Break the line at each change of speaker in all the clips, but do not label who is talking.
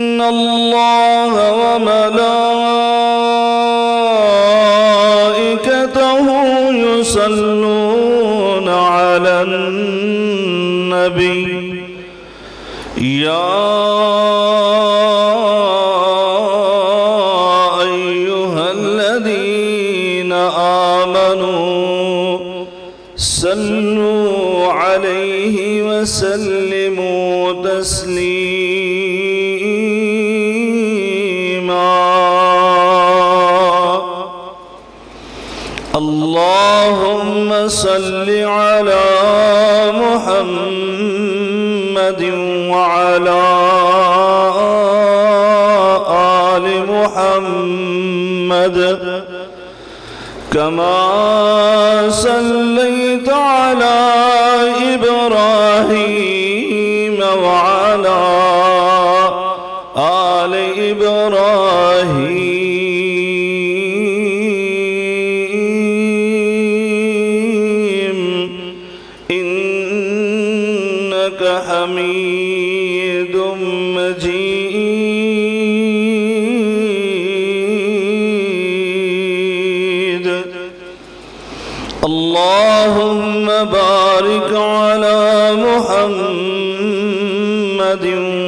إن الله وملائكته يصلون على النبي يا أيها الذين آمنوا صلوا عليه وسلموا تسليما اللهم صل على محمد وعلى آل محمد كما صليت على إبراهيم وعلى آل إبراهيم إنك حميد مجيد اللهم بارك على محمد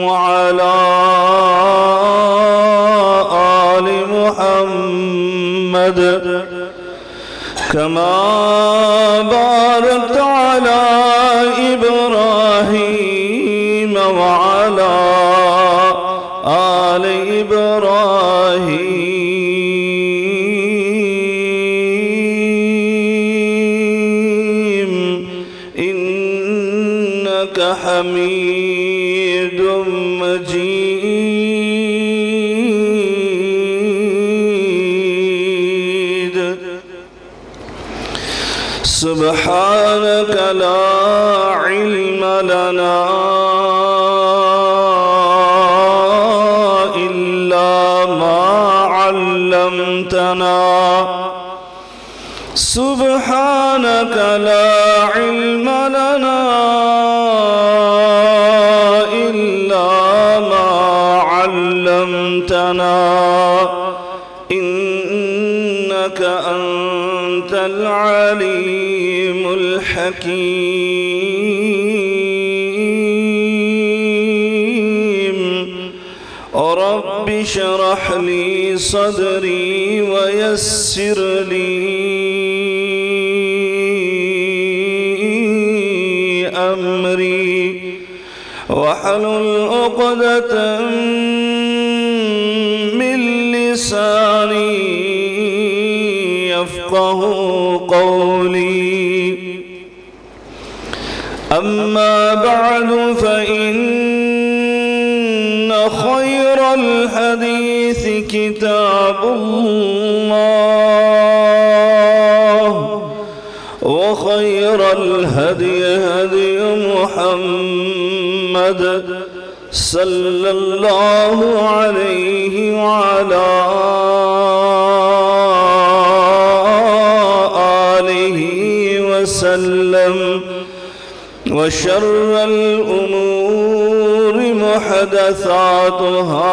وعلى آل محمد كما باركت على إبراهيم وعلى آل إبراهيم إنك حميد مجيد سبحانك لا علم لنا إلا ما علمتنا سبحانك لا علم لنا إلا ما علمتنا إنك أنت العليم الحكيم رب اشرح لي صدري ويسر لي أمري واحلل عقدة من لساني يفقه قولي أما بعد فإن خير الحديث كتاب الله وخير الهدي هدي محمد صلى الله عليه وعلى آله وسلم وشر الأمور محدثاتها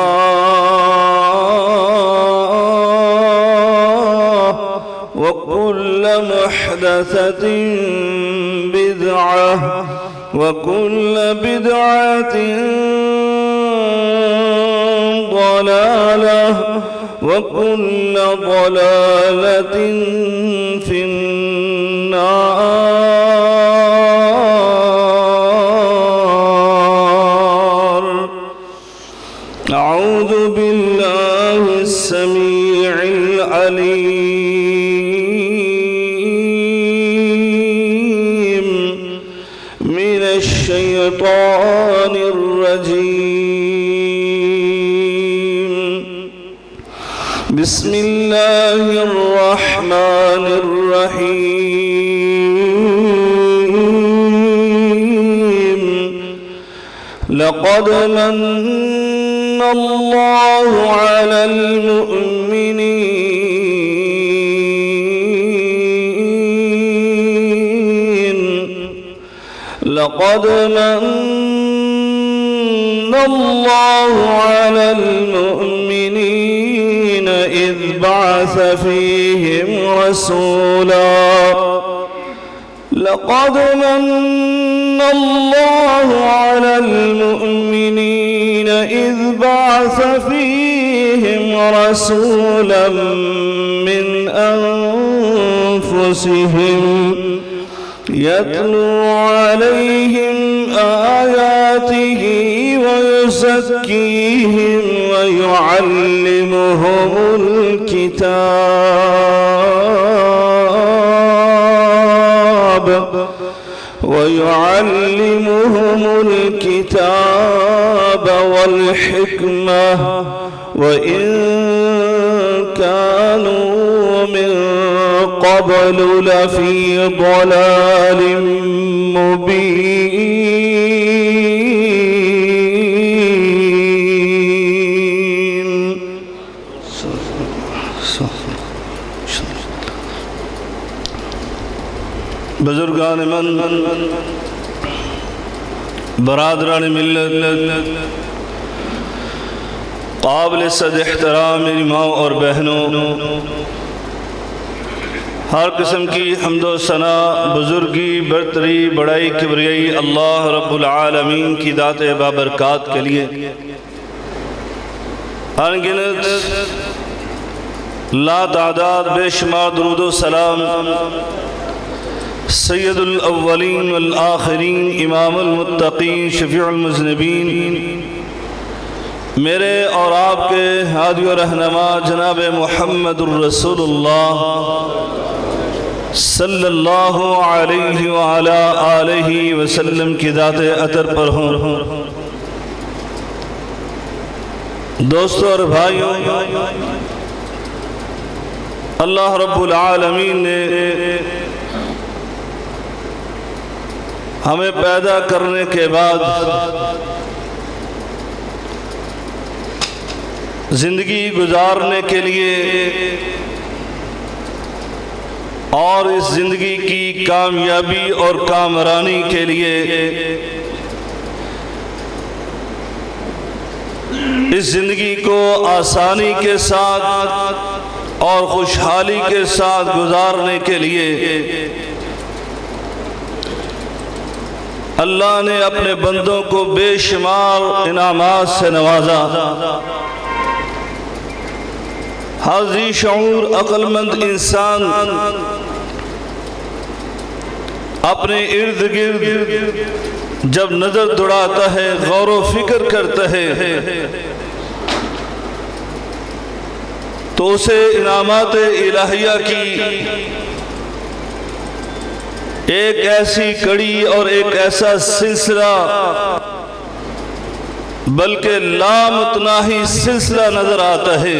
وكل محدثة بدعة وكل بدعة ضلالة وكل ضلالة في النار أعوذ بالله السميع العليم من الشيطان الرجيم بسم الله الرحمن الرحيم لقد من الله على المؤمنين لقد من الله على المؤمنين إذ بعث فيهم رسولا لقد من الله على المؤمنين إذ بعث فيهم رسولا من أنفسهم يتلو عليهم آياته ويزكيهم ويعلمهم الكتاب والحكمة وإن كانوا من قبل لفي ضلال مبين. بزرگان من، برادران ملت، قابل صد احترام میری ماں اور بہنوں، ہر قسم کی حمد و ثنا، بزرگی، برتری، بڑائی، کبریائی اللہ رب العالمین کی ذات بابرکات کے لیے انگنت لا تعداد بے شمار درود و سلام سید الاولین والآخرین، امام المتقین، شفیع المذنبین، میرے اور آپ کے ہادی و رہنما جناب محمد الرسول اللہ صلی اللہ علیہ وعلا آلہ وسلم کی ذات اطہر پر ہوں۔ دوستو اور بھائیوں، اللہ رب العالمین نے ہمیں پیدا کرنے کے بعد زندگی گزارنے کے لیے اور اس زندگی کی کامیابی اور کامرانی کے لیے اس زندگی کو آسانی کے ساتھ اور خوشحالی کے ساتھ گزارنے کے لیے اللہ نے اپنے بندوں کو بے شمار انعامات سے نوازا۔ حاضی شعور عقل مند انسان اپنے ارد گرد جب نظر دوڑاتا ہے، غور و فکر کرتا ہے، تو اسے انعامات الہیہ کی ایک ایسی کڑی اور ایک ایسا سلسلہ، بلکہ لامتناہی سلسلہ نظر آتا ہے۔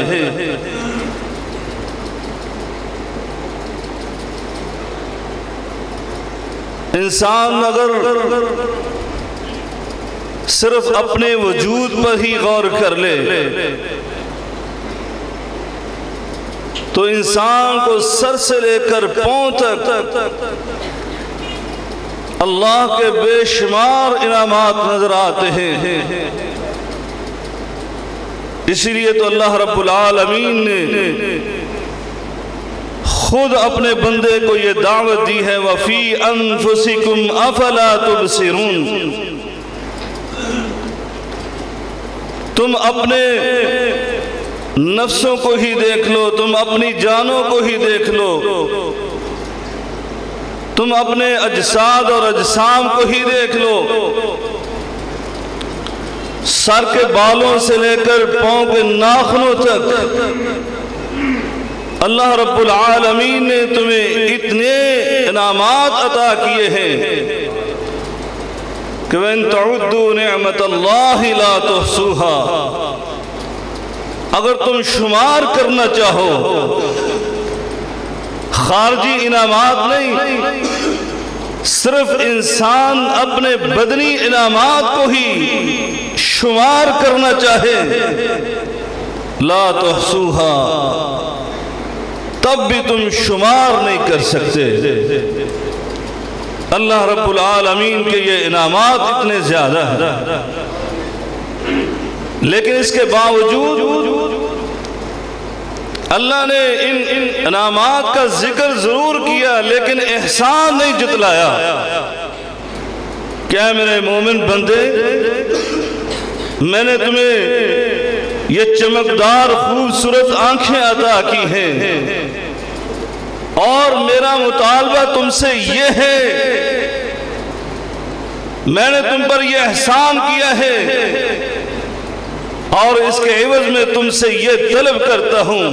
انسان اگر صرف اپنے وجود پر ہی غور کر لے تو انسان کو سر سے لے کر پاؤں تک اللہ کے بے شمار انعامات نظر آتے ہیں۔ اسی لیے تو اللہ رب العالمین نے خود اپنے بندے کو یہ دعوت دی ہے، وَفِي أَنفُسِكُمْ أَفَلَا تُبْصِرُونَ، تم اپنے نفسوں کو ہی دیکھ لو، تم اپنی جانوں کو ہی دیکھ لو، تم اپنے اجساد اور اجسام کو ہی دیکھ لو، سر کے بالوں سے لے کر پاؤں کے ناخنوں تک اللہ رب العالمین نے تمہیں اتنے انعامات عطا کیے ہیں کہ وَإِن تَعُدُّوا نِعْمَةَ اللَّهِ لَا تُحْصُوهَا، اگر تم شمار کرنا چاہو، خارجی انعامات نہیں، صرف انسان اپنے بدنی انعامات کو ہی شمار کرنا چاہے، لا تحصوها، تب بھی تم شمار نہیں کر سکتے۔ اللہ رب العالمین کے یہ انعامات اتنے زیادہ ہیں۔ لیکن اس کے باوجود اللہ نے ان انعامات کا ذکر ضرور کیا لیکن احسان نہیں جتلایا۔ کیا میرے مومن بندے، میں نے تمہیں یہ چمکدار خوبصورت آنکھیں عطا کی ہیں اور میرا مطالبہ تم سے یہ ہے، میں نے تم پر یہ احسان کیا ہے اور اس کے عوض میں تم سے یہ طلب کرتا ہوں،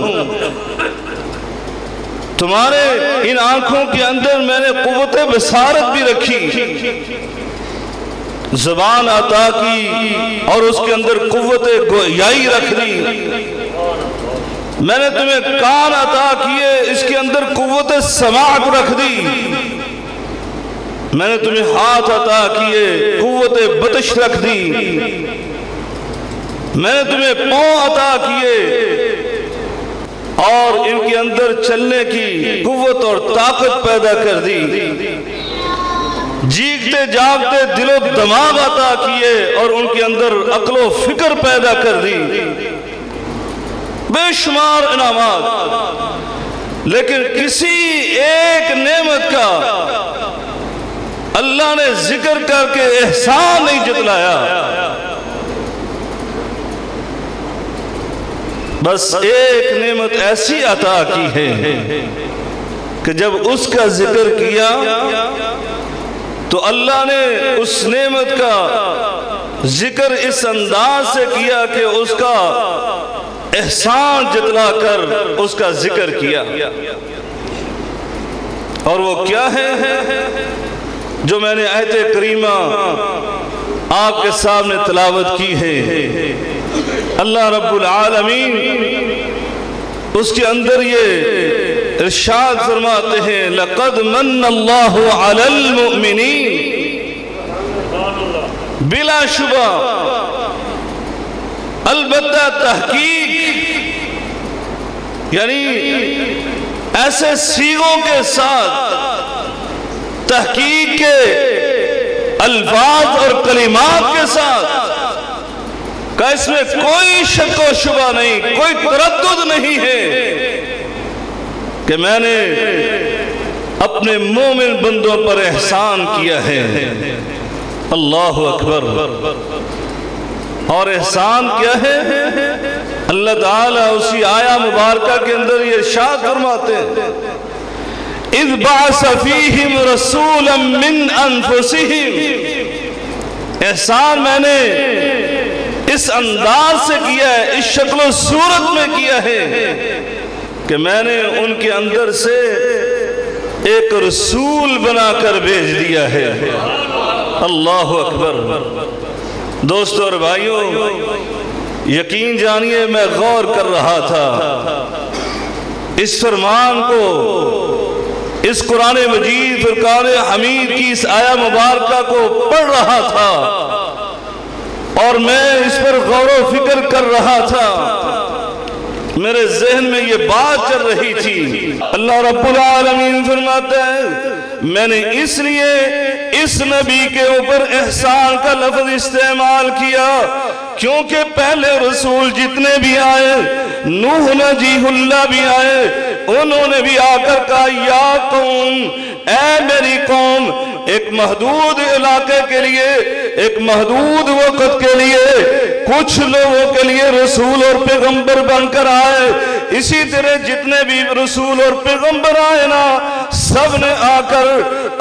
تمہارے ان آنکھوں کے اندر میں نے قوت بصارت بھی رکھی، زبان عطا کی اور اس کے اندر قوت گویائی رکھ دی، میں نے تمہیں کان عطا کیے، اس کے اندر قوت سماعت رکھ دی، میں نے تمہیں ہاتھ عطا کیے، قوت بطش رکھ دی، میں نے تمہیں پاؤں عطا کیے اور ان کے اندر چلنے کی قوت اور طاقت پیدا کر دی، جیگتے جاگتے دل و دماغ عطا کیے اور ان کے اندر عقل و فکر پیدا کر دی، بے شمار انعامات، لیکن کسی ایک نعمت کا اللہ نے ذکر کر کے احسان نہیں جتلایا۔ بس ایک نعمت ایسی عطا کی ہے کہ جب اس کا ذکر کیا تو اللہ نے اس نعمت کا ذکر اس انداز سے کیا کہ اس کا احسان جتلا کر اس کا ذکر کیا، اور وہ کیا ہے جو میں نے آیت کریمہ آپ کے سامنے تلاوت کی ہے۔ اللہ رب العالمین اس کے اندر یہ ارشاد فرماتے ہیں، لَقَدْ مَنَّ اللَّهُ عَلَى الْمُؤْمِنِينَ، بلا شبہ البتہ تحقیق، یعنی ایسے صیغوں کے ساتھ، تحقیق کے الفاظ اور کلمات کے ساتھ کہ اس میں کوئی شک و شبہ نہیں، کوئی تردد نہیں ہے کہ میں نے اپنے مومن بندوں پر احسان کیا ہے۔ اللہ اکبر۔ اور احسان کیا ہے؟ اللہ تعالیٰ اسی آیہ مبارکہ کے اندر یہ ارشاد فرماتے ہیں، اذ بعث فیہم رسولا من انفسہم، احسان میں نے اس انداز سے کیا ہے، اس شکل و صورت میں کیا ہے کہ میں نے ان کے اندر سے ایک رسول بنا کر بھیج دیا ہے۔ اللہ اکبر۔ دوستو اور بھائیوں، یقین جانیے میں غور کر رہا تھا اس فرمان کو، اس قرآن مجید فرقان حمید کی اس آیہ مبارکہ کو پڑھ رہا تھا اور میں اس پر غور و فکر کر رہا تھا، میرے ذہن میں یہ بات چل رہی تھی۔ اللہ رب العالمین فرماتا ہے، میں نے اس لیے اس نبی کے اوپر احسان کا لفظ استعمال کیا کیونکہ پہلے رسول جتنے بھی آئے، نوح نجیح اللہ بھی آئے، انہوں نے بھی آ کر کہا یا قوم، اے میری قوم، ایک محدود علاقے کے لیے، ایک محدود وقت کے لیے، کچھ لوگوں کے لیے رسول اور پیغمبر بن کر آئے۔ اسی طرح جتنے بھی رسول اور پیغمبر آئے نا، سب نے آ کر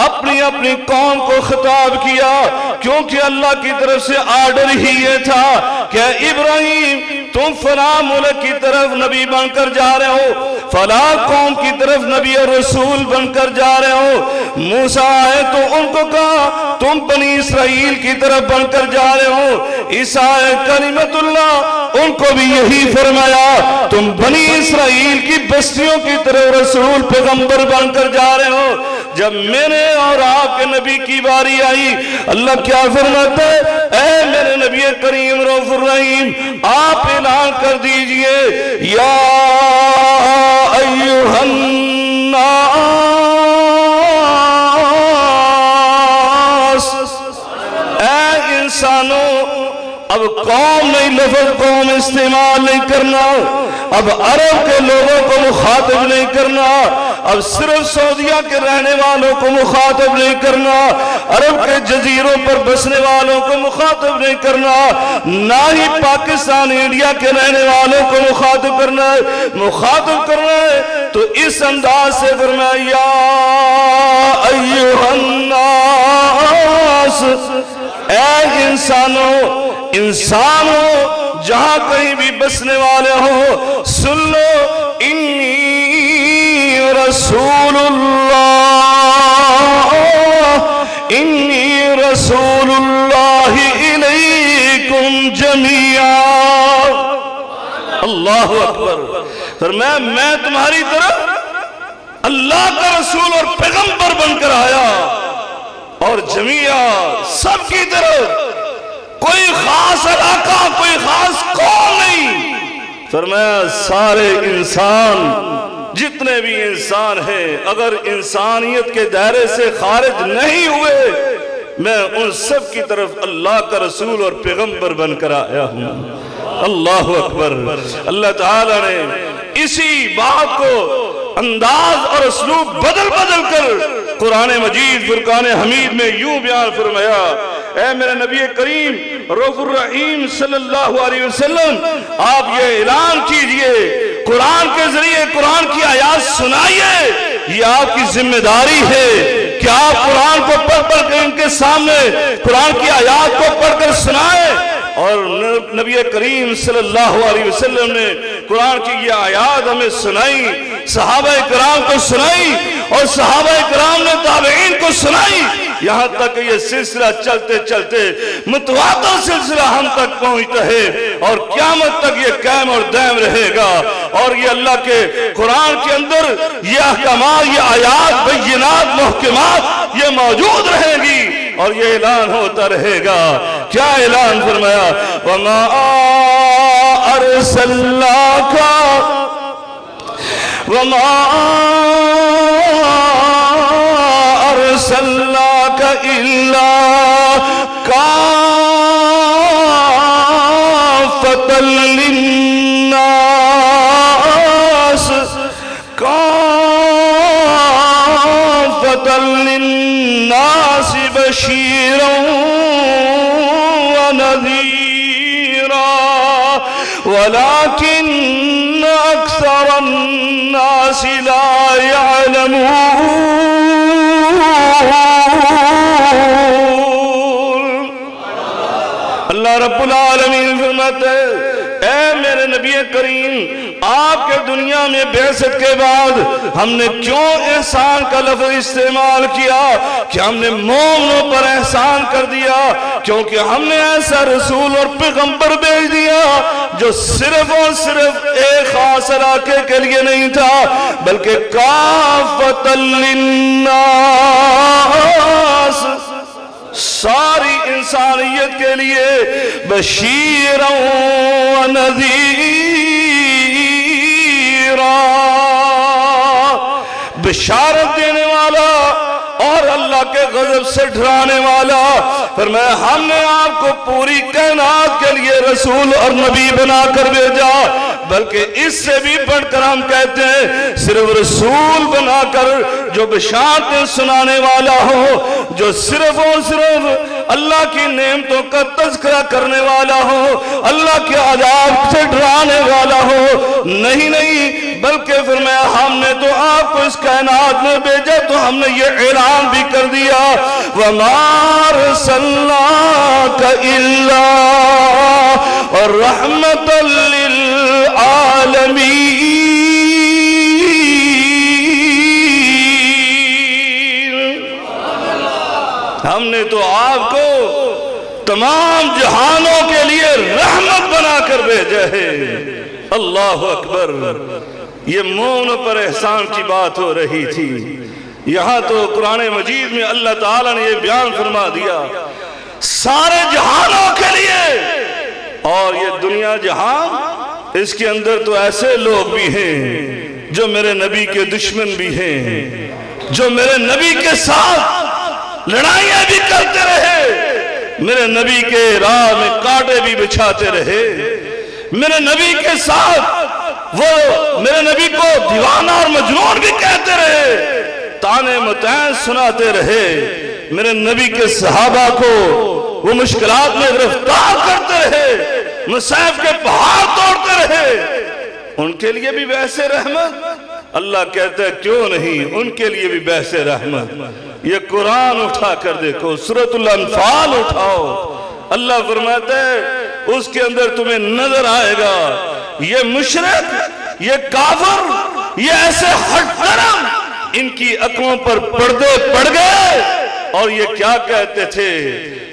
اپنی اپنی قوم کو خطاب کیا، کیونکہ اللہ کی طرف سے آرڈر ہی یہ تھا کہ ابراہیم تم فلاں ملک کی طرف نبی بن کر جا رہے ہو، فلاں قوم کی طرف نبی اور رسول بن کر جا رہے ہو۔ موسیٰ آئے تو ان کو کہا تم بنی اسرائیل کی طرف بن کر جا رہے ہو۔ عیسیٰ کلمت اللہ، ان کو بھی یہی فرمایا تم بنی اسرائیل کی بستیوں کی طرف رسول پیغمبر بن کر جا رہے ہو۔ جب میرے اور آپ کے نبی کی باری آئی، اللہ کیا فرماتا ہے، اے میرے نبی کریم رؤوف الرحیم، آپ اعلان کر دیجئے یا ایھا الناس، اے انسانوں، اب قوم نہیں لفظ کو قوم استعمال نہیں کرنا، اب عرب کے لوگوں کو مخاطب نہیں کرنا، اب صرف سعودیہ کے رہنے والوں کو مخاطب نہیں کرنا، عرب کے جزیروں پر بسنے والوں کو مخاطب نہیں کرنا، نہ ہی پاکستان انڈیا کے رہنے والوں کو مخاطب کرنا ہے تو اس انداز سے فرمایا یا ایھا الناس، اے انسانوں جہاں کہیں بھی بسنے والے ہو سن لو، انی رسول اللہ الیکم جمیعا۔ اللہ اکبر، فرمایا میں تمہاری طرف اللہ کا رسول اور پیغمبر بن کر آیا، اور جمیعا سب کی طرف، کوئی خاص علاقہ کوئی خاص قوم نہیں، فرمایا سارے انسان جتنے بھی انسان ہیں اگر انسانیت کے دائرے سے خارج نہیں ہوئے میں ان سب کی طرف اللہ کا رسول اور پیغمبر بن کر آیا ہوں۔ اللہ اکبر۔ اللہ تعالیٰ نے اسی بات کو انداز اور اسلوب بدل کر قرآن مجید فرقان حمید میں یوں بیان فرمایا، اے میرے نبی کریم رؤوف الرحیم صلی اللہ علیہ وسلم، آپ یہ اعلان کیجئے، قرآن کے ذریعے قرآن کی آیات سنائیے، یہ آپ کی ذمہ داری ہے کہ آپ قرآن کو پڑھ کر ان کے سامنے قرآن کی آیات کو پڑھ کر سنائیں۔ اور نبی کریم صلی اللہ علیہ وسلم نے قرآن کی یہ آیات ہمیں سنائی، صحابہ کرام کو سنائی، اور صحابہ کرام نے تابعین کو سنائی، یہاں تک یہ سلسلہ چلتے چلتے متواتر سلسلہ ہم تک پہنچتا ہے، اور قیامت تک یہ قائم اور دائم رہے گا، اور یہ اللہ کے قرآن کے اندر یہ احکامات، یہ آیات بینات محکمات یہ موجود رہیں گی، اور یہ اعلان ہوتا رہے گا۔ کیا اعلان فرمایا؟ وَمَا أَرْسَلْنَاكَ إِلَّا كَافَّةً لِلنَّاسِ بَشِيرًا وَنَذِيرًا وَلَكِنَّ أَكْثَرَ النَّاسِ لَا يَعْلَمُونَ۔ اللہ رب العالمین فرماتے ہیں، اے میرے نبی کریم، آپ کے دنیا میں بعثت کے بعد ہم نے کیوں احسان کا لفظ استعمال کیا کہ ہم نے مومنوں پر احسان کر دیا، کیونکہ ہم نے ایسا رسول اور پیغمبر بھیج دیا جو صرف اور صرف ایک خاص علاقے کے لیے نہیں تھا بلکہ کافۃ للناس، ساری انسانیت کے لیے، بشیرا و نذیرا، بشارت دینے والا اور اللہ کے غضب سے ڈرانے والا۔ فرمایا ہم نے آپ کو پوری کائنات کے لیے رسول اور نبی بنا کر بھیجا، بلکہ اس سے بھی بڑھ کر ہم کہتے ہیں صرف رسول بنا کر جو بشارتیں سنانے والا ہو، جو صرف اور صرف اللہ کی نعمتوں کا تذکرہ کرنے والا ہو، اللہ کے عذاب سے ڈرانے والا ہو، نہیں بلکہ فرمایا ہم نے تو آپ کو اس کائنات میں بھیجا تو ہم نے یہ اعلان بھی کر دیا، وَمَا أَرْسَلْنَاكَ إِلَّا رَحْمَةً لِلْعَالَمِينَ۔ ہم نے تو آپ کو تمام جہانوں کے لیے رحمت بنا کر بھیجا ہے۔ اللہ اکبر۔ یہ مومنوں پر احسان کی بات ہو رہی تھی، یہاں تو قرآن مجید میں اللہ تعالیٰ نے یہ بیان فرما دیا سارے جہانوں کے لیے، اور یہ دنیا جہان اس کے اندر تو ایسے لوگ بھی ہیں جو میرے نبی کے دشمن بھی ہیں، جو میرے نبی کے ساتھ لڑائیاں بھی کرتے رہے، میرے نبی کے راہ میں کانٹے بھی بچھاتے رہے، میرے نبی کے ساتھ وہ میرے نبی کو دیوانہ اور مجنون بھی کہتے رہے، تانے متین سناتے رہے، میرے نبی کے صحابہ کو وہ مشکلات میں گرفتار کرتے رہے، مصائب کے پہاڑ توڑتے رہے، ان کے لیے بھی ویسے رحمت؟ اللہ کہتا ہے کیوں نہیں، ان کے لیے بھی ویسے رحمت۔ یہ قرآن اٹھا کر دیکھو، سورۃ الانفال اٹھاؤ، اللہ فرماتا ہے اس کے اندر تمہیں نظر آئے گا یہ مشرک، یہ کافر، یہ ایسے ہٹ درم، ان کی عقلوں پر پردے پڑ گئے، اور یہ کیا کہتے تھے؟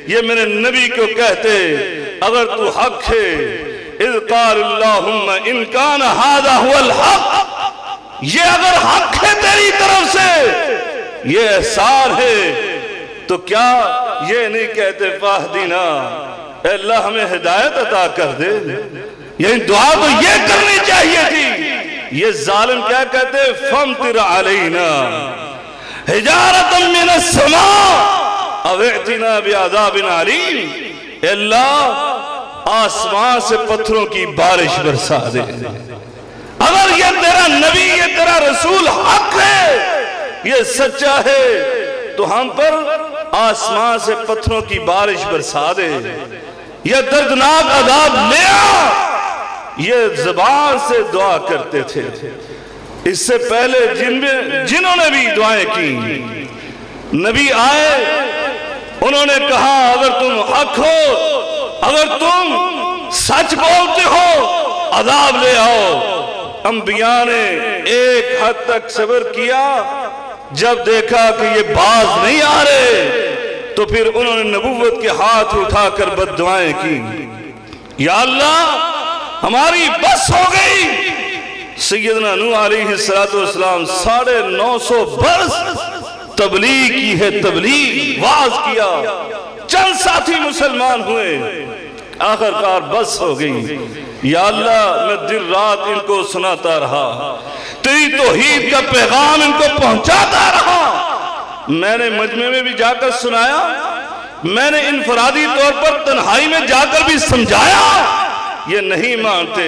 یہ میرے نبی کو کہتے اگر تو حق ہے، اذ قال اللہم ان کان ھذا ھو الحق، یہ اگر حق ہے تیری طرف سے، یہ احسان ہے، تو کیا یہ نہیں کہتے فاہدینا، اے اللہ ہمیں ہدایت عطا کر دے؟ یعنی دعا تو یہ کرنی چاہیے تھی۔ یہ ظالم کیا کہتے فامطر علینا حجارۃ من السماء او ائتنا بعذاب علیم، اے اللہ آسمان سے پتھروں کی بارش برسا دے۔ اگر یہ تیرا نبی، یہ تیرا رسول حق ہے، یہ سچا ہے، تو ہم پر آسمان سے پتھروں کی بارش برسا دے، یہ دردناک عذاب لے آ۔ یہ زبان سے دعا کرتے تھے۔ اس سے پہلے جنہوں نے بھی دعائیں کی، نبی آئے، انہوں نے کہا اگر تم حق ہو، اگر تم سچ بولتے ہو، عذاب لے آؤ۔ انبیاء نے ایک حد تک صبر کیا، جب دیکھا کہ یہ باز نہیں آ رہے تو پھر انہوں نے نبوت کے ہاتھ اٹھا کر بد دعائیں کی، یا اللہ ہماری بس ہو گئی۔ سیدنا نوح علیہ السلام 950 برس تبلیغ کی ہے، تبلیغ واعظ کیا، چند ساتھی مسلمان ہوئے، آخر کار بس ہو گئی۔ یا اللہ میں دن رات ان کو سناتا رہا، تیری توحید کا پیغام ان کو پہنچاتا رہا، میں نے مجمع میں بھی جا کر سنایا، میں نے انفرادی طور پر تنہائی میں جا کر بھی سمجھایا، یہ نہیں مانتے۔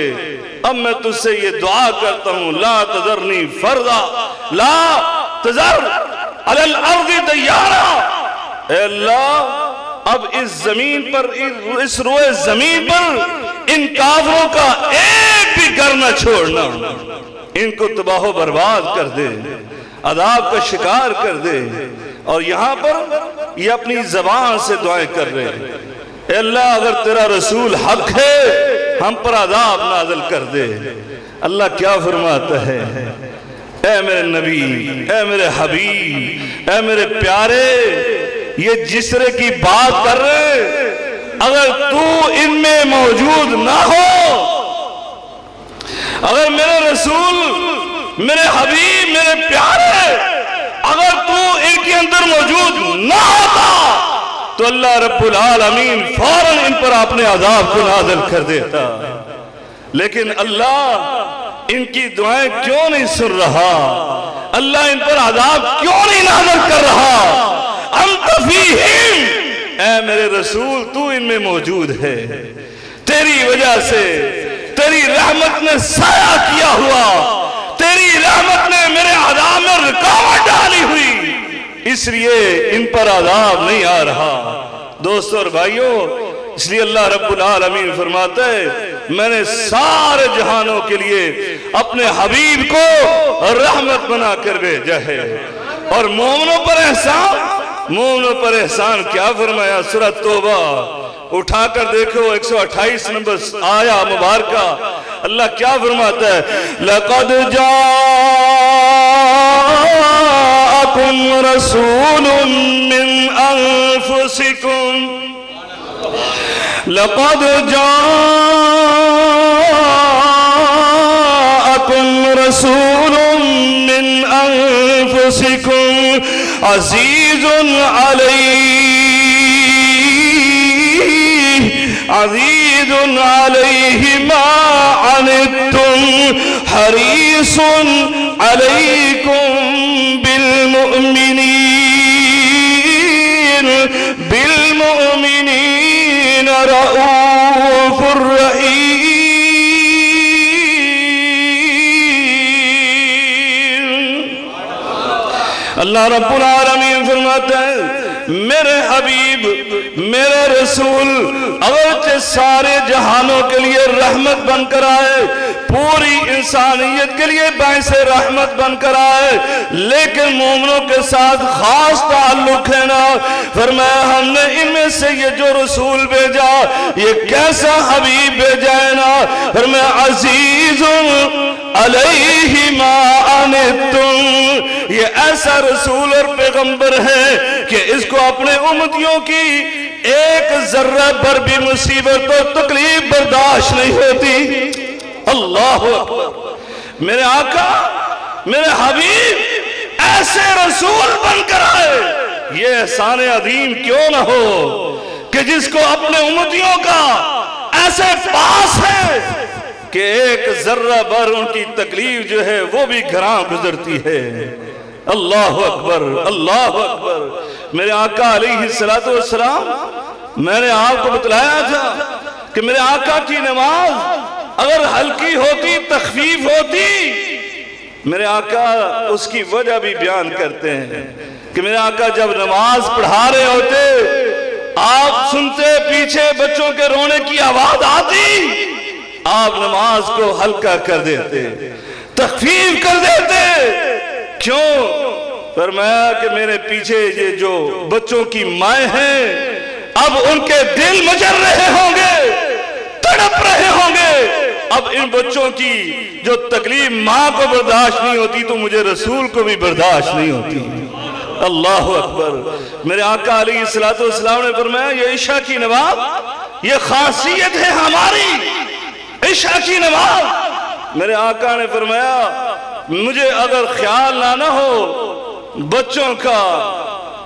اب میں تجھ سے یہ دعا کرتا ہوں، لا تذرنی فردا، لا تذر علی الارض دیارا، اے اللہ اب اس زمین پر، اس روئے زمین پر ان کافروں کا ایک بھی گھر نہ چھوڑنا، ان کو تباہ و برباد کر دے، عذاب کا شکار کر دے۔ اور یہاں پر یہ اپنی زبان سے دعائیں کر رہے ہیں، اے اللہ اگر تیرا رسول حق ہے ہم پر عذاب نازل کر دے۔ اللہ کیا فرماتا ہے؟ اے میرے نبی، اے میرے حبیب، اے میرے پیارے، یہ جس طرح کی بات کر رہے، اگر تو ان میں موجود نہ ہو، اگر میرے رسول، میرے حبیب، میرے پیارے، اگر تو ان کے اندر موجود نہ ہوتا تو اللہ رب العالمین فوراً ان پر اپنے عذاب کو نازل کر دیتا۔ لیکن اللہ ان کی دعائیں کیوں نہیں سن رہا؟ اللہ ان پر عذاب کیوں نہیں نازل کر رہا؟ انت فیہم، اے میرے رسول تو ان میں موجود ہے، تیری وجہ سے تیری رحمت نے سایہ کیا ہوا، تیری رحمت نے میرے عذاب میں رکاوٹ ڈالی ہوئی، اس لیے ان پر عذاب نہیں آ رہا۔ دوستو اور بھائیوں، اس لیے اللہ رب العالمین فرماتا ہے میں نے سارے جہانوں کے لیے اپنے حبیب کو رحمت بنا کر بھیجا ہے۔ اور مومنوں پر احسان، مومنوں پر احسان کیا فرمایا؟ سورہ توبہ اٹھا کر دیکھو 128 نمبر آیا مبارکہ، اللہ کیا فرماتا ہے؟ لَقَدْ جَاءَكُمْ رَسُولٌ مِّنْ أَنفُسِكُمْ، لَقَدْ جَاءَكُمْ رَسُولٌ مِّنْ أَنفُسِكُمْ عَزِيزٌ عَلَيْهِ مَا عَنِتُّمْ حَرِيصٌ عَلَيْكُمْ بِالْمُؤْمِنِينَ رَءُوفٌ رَحِيمٌ۔ اللہ رب العالمین فرماتے ہیں میرے حبیب میرے رسول اگرچہ سارے جہانوں کے لیے رحمت بن کر آئے، پوری انسانیت کے لیے باعث رحمت بن کر آئے، لیکن مومنوں کے ساتھ خاص تعلق ہے نا۔ فرمایا ہم نے ان میں سے یہ جو رسول بھیجا یہ کیسا حبیب بھیجا ہے نا۔ فرمایا عزیز علیہ ما عنتم، یہ ایسا رسول اور پیغمبر ہے کہ اس کو اپنے امتیوں کی ایک ذرہ پر بھی مصیبت اور تکلیف برداشت نہیں ہوتی۔ اللہ اکبر، میرے آقا میرے حبیب ایسے رسول بن کر آئے، یہ احسان عظیم کیوں نہ ہو کہ جس کو اپنے امتیوں کا ایسے پاس ہے کہ ایک ذرہ بھر ان کی تکلیف جو ہے وہ بھی گھراں گزرتی ہے۔ اللہ اکبر اللہ اکبر۔ میرے آقا علیہ السلام، میں نے آپ کو بتلایا تھا کہ میرے آقا کی نماز اگر ہلکی ہوتی تخفیف ہوتی، میرے آقا اس کی وجہ بھی بیان کرتے ہیں کہ میرے آقا جب نماز پڑھا رہے ہوتے آپ سنتے پیچھے بچوں کے رونے کی آواز آتی، آپ نماز کو ہلکا کر دیتے، تخفیف کر دیتے۔ کیوں؟ فرمایا کہ میرے پیچھے یہ جو بچوں کی مائیں ہیں اب ان کے دل مچل رہے ہوں گے، تڑپ رہے ہوں گے۔ اب ان بچوں کی جو تکلیف ماں کو برداشت نہیں ہوتی تو مجھے رسول کو بھی برداشت نہیں ہوتی۔ اللہ اکبر۔ میرے آقا علیہ السلام نے فرمایا یہ عشاء کی نماز یہ خاصیت ہے ہماری، عشاء کی نماز۔ میرے آقا نے فرمایا مجھے اگر خیال نہ ہو بچوں کا،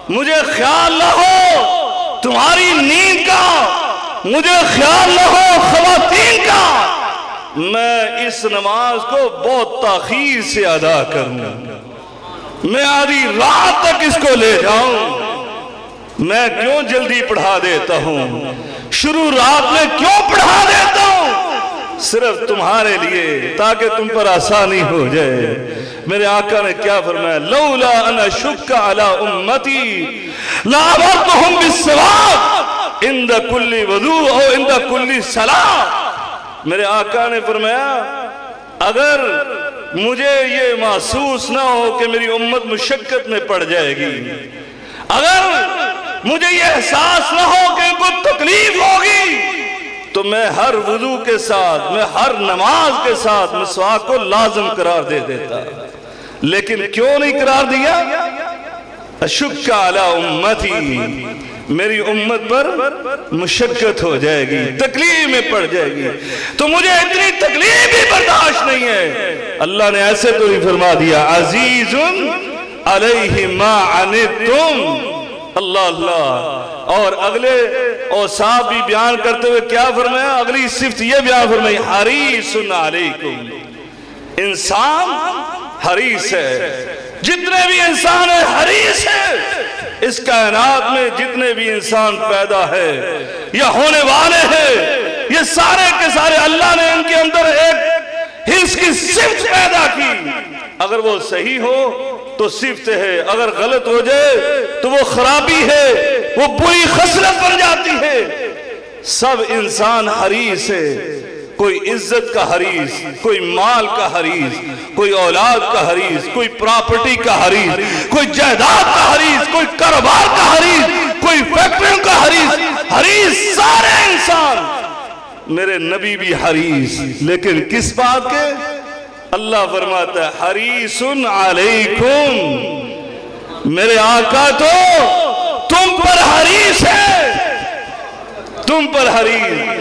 مجھے خیال نہ ہو تمہاری نیند کا، مجھے خیال نہ ہو خواتین کا، میں اس نماز کو بہت تاخیر سے ادا کروں، میں آدھی رات تک اس کو لے جاؤں۔ میں کیوں جلدی پڑھا دیتا ہوں، شروع رات میں کیوں پڑھا دیتا ہوں؟ صرف تمہارے لیے تاکہ تم پر آسانی ہو جائے۔ میرے آقا نے کیا فرمایا؟ لولا ان اشق علی امتی لامرتهم بالسواک عند کل وضوء او عند کل صلاۃ۔ میرے آقا نے فرمایا اگر مجھے یہ محسوس نہ ہو کہ میری امت مشقت میں پڑ جائے گی، اگر مجھے یہ احساس نہ ہو کہ ان کو تکلیف ہوگی، تو میں ہر وضو کے ساتھ، میں ہر نماز کے ساتھ مسواک کو لازم قرار دے دیتا۔ لیکن کیوں نہیں قرار دیا؟ اشق علی امتی، میری امت پر مشقت ہو جائے گی، تکلیف میں پڑ جائے گی، تو مجھے اتنی تکلیف بھی برداشت نہیں ہے۔ اللہ نے ایسے تو نہیں فرما دیا عزیز علیہ ما عنتم۔ اللہ اللہ۔ اور اگلے اوصاف بھی بیان کرتے ہوئے کیا فرمایا؟ اگلی صفت یہ بیان فرمائی حریص علیکم، انسان حریص ہے، جتنے بھی انسان ہیں حریص ہے۔ اس کائنات میں جتنے بھی انسان پیدا ہے یا ہونے والے ہیں یہ سارے کے سارے اللہ نے ان کے اندر ایک حرص کی صفت پیدا کی۔ اگر وہ صحیح ہو تو صفت ہے، اگر غلط ہو جائے تو وہ خرابی ہے، وہ بری خصلت بن جاتی ہے۔ سب انسان حریص ہے، کوئی عزت کا حریص، کوئی مال کا حریص، کوئی اولاد کا حریص، کوئی پراپرٹی کا حریص، کوئی جائیداد کا حریص، کوئی کاروبار کا حریص، کوئی فیکٹریوں کا حریص، حریص سارے انسان۔ میرے نبی بھی حریص، لیکن کس بات کے؟ اللہ فرماتا ہے حریص علیکم، میرے آقا تو تم پر حریص ہے، تم پر حریص۔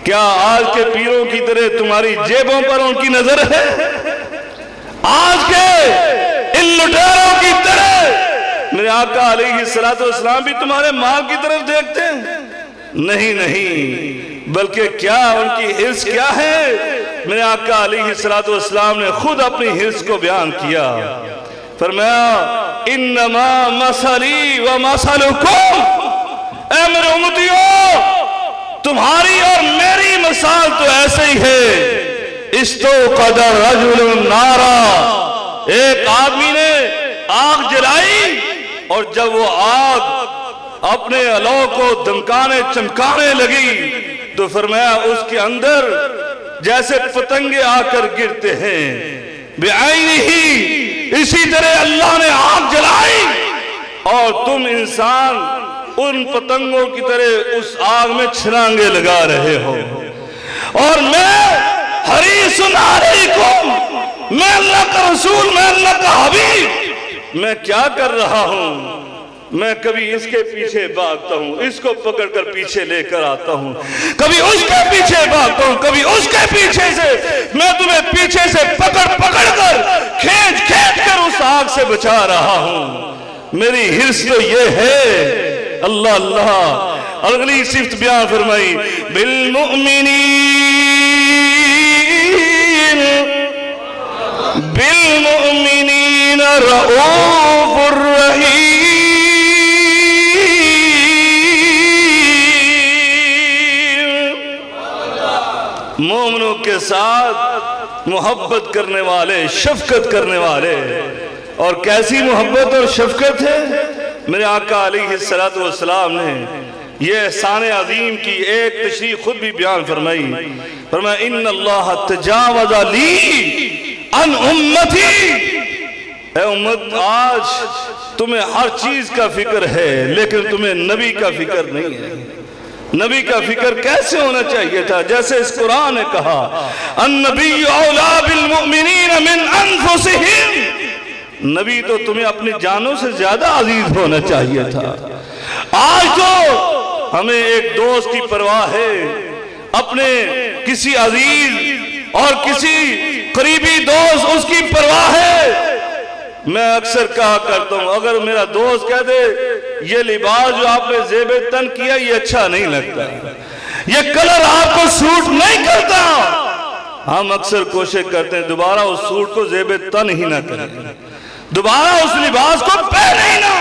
کیا آج کے پیروں کی طرح تمہاری جیبوں پر ان کی نظر ہے؟ آج کے ان لٹیروں کی طرح میرے آقا علیہ السلام بھی تمہارے مال کی طرف دیکھتے ہیں؟ نہیں نہیں، بلکہ کیا ان کی حرص کیا ہے؟ میرے آقا علیہ السلام نے خود اپنی حرص کو بیان کیا، فرمایا انما مثلی و مثلکم، اے میرے امتیوں تمہاری اور میری مثال تو ایسے ہی ہے۔ استوقد رجل نارا، ایک آدمی نے آگ جلائی اور جب وہ آگ اپنے علو کو دمکانے چمکانے لگی تو فرمایا اس کے اندر جیسے پتنگے آ کر گرتے ہیں بعینہ، اسی طرح اللہ نے آگ جلائی اور تم انسان ان پتنگوں کی طرح اس آگ میں چھلانگے لگا رہے ہو۔ اور میں حریص علیکم، میں اللہ کا رسول، میں اللہ کا حبیب، میں کیا کر رہا ہوں؟ میں کبھی اس کے پیچھے بھاگتا ہوں، اس کو پکڑ کر پیچھے لے کر آتا ہوں، کبھی اس کے پیچھے بھاگتا ہوں، کبھی اس کے پیچھے سے، میں تمہیں پیچھے سے پکڑ پکڑ کر کھینچ کھینچ کر اس آگ سے بچا رہا ہوں۔ میری حرص تو یہ ہے۔ اللہ اللہ اگلی صفت بیان فرمائی، بالمؤمنین بالمؤمنین رؤوف الرحیم، مومنوں کے ساتھ محبت کرنے والے، شفقت کرنے والے۔ اور کیسی محبت اور شفقت ہے؟ میرے آقا علیہ السلام نے یہ احسان عظیم کی ایک تشریح خود بھی بیان فرمائی، فرمایا ان اللہ تجاوز لی عن امتی۔ اے امت، آج تمہیں ہر چیز کا فکر ہے لیکن تمہیں نبی کا فکر نہیں ہے۔ نبی کا فکر کیسے ہونا چاہیے تھا؟ جیسے اس قرآن نے کہا النبی اولا بالمؤمنین من انفسہم، نبی تو تمہیں اپنی جانوں سے زیادہ عزیز ہونا چاہیے تھا۔ آج تو ہمیں ایک دوست کی پرواہ ہے، اپنے کسی عزیز اور کسی قریبی دوست اس کی پرواہ ہے۔ میں اکثر کہا کرتا ہوں، اگر میرا دوست کہہ دے یہ لباس جو آپ نے زیب تن کیا یہ اچھا نہیں لگتا، یہ کلر آپ کو سوٹ نہیں کرتا، ہم اکثر کوشش کرتے ہیں دوبارہ اس سوٹ کو زیب تن ہی نہ کریں، دوبارہ اس لباس کو پہنے ہی نہ۔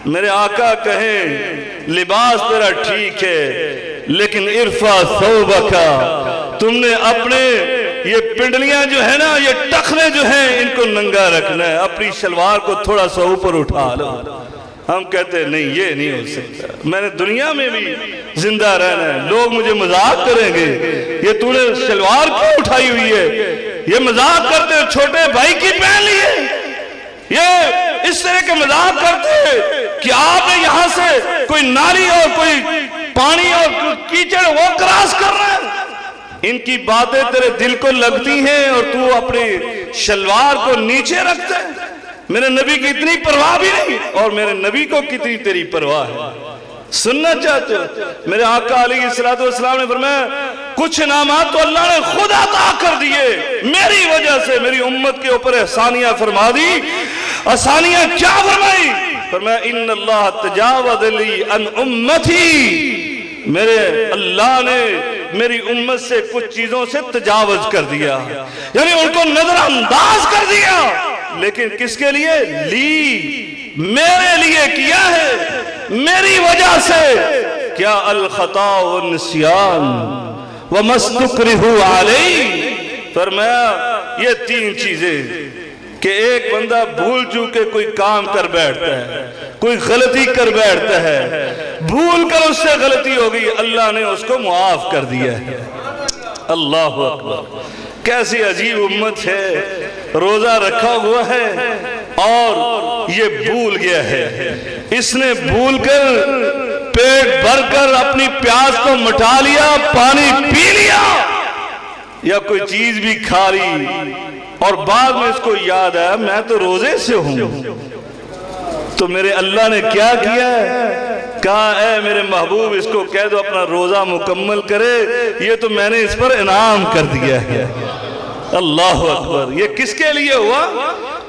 میرے آقا کہیں لباس تیرا ٹھیک ہے لیکن ارفع ثوبک، تم نے اپنے یہ پنڈلیاں جو ہیں نا، یہ ٹخنے جو ہیں، ان کو ننگا رکھنا ہے، اپنی شلوار کو تھوڑا سا اوپر اٹھا لو۔ ہم کہتے ہیں نہیں، یہ نہیں ہو سکتا، میں نے دنیا میں بھی زندہ رہنا ہے، لوگ مجھے مذاق کریں گے یہ تو نے شلوار کیوں اٹھائی ہوئی ہے، یہ مذاق کرتے ہیں چھوٹے بھائی کی پہن لی ہے، یہ اس طرح کے مذاق کرتے ہیں کہ آپ نے یہاں سے کوئی نالی اور کوئی پانی اور کیچڑ وہ کراس کر رہا ہے۔ ان کی باتیں تیرے دل کو لگتی ہیں اور تو اپنی شلوار کو نیچے رکھتا ہے۔ میرے نبی کی اتنی پرواہ بھی نہیں، اور میرے نبی کو کتنی تیری پرواہ ہے۔ سننا چاہتے ہو؟ میرے آقا علیہ السلام نے فرمایا کچھ انعامات تو اللہ نے خود عطا کر دیے میری وجہ سے، میری امت کے اوپر احسانیاں فرما دی۔ احسانیاں کیا فرمائی؟ فرمایا ان اللہ تجاوز لی عن امتی، میرے اللہ نے میری امت سے کچھ چیزوں سے تجاوز کر دیا، یعنی ان کو نظر انداز کر دیا، لیکن کس کے لیے؟ لی، میرے لیے کیا ہے، میری وجہ سے۔ کیا؟ الخطا والنسیان وما استکرہوا علیہ۔ فرمایا یہ تین چیزیں کہ ایک بندہ بھول چوک کے کوئی کام کر بیٹھتا ہے، کوئی غلطی کر بیٹھتا ہے، بھول کر اس سے غلطی ہوگی، اللہ نے اس کو معاف کر دیا ہے۔ اللہ اکبر، کیسی عجیب امت ہے، روزہ رکھا ہوا ہے اور یہ بھول گیا ہے، اس نے بھول کر پیٹ بھر کر اپنی پیاس کو مٹا لیا، پانی پی لیا یا کوئی چیز بھی کھا لی، اور بعد میں اس کو یاد آیا میں تو روزے سے ہوں، تو میرے اللہ نے کیا کیا ہے؟ کہا اے میرے محبوب اس کو کہہ دو اپنا روزہ مکمل کرے، یہ تو میں نے اس پر انعام کر دیا ہے۔ اللہ اکبر، یہ کس کے لیے ہوا؟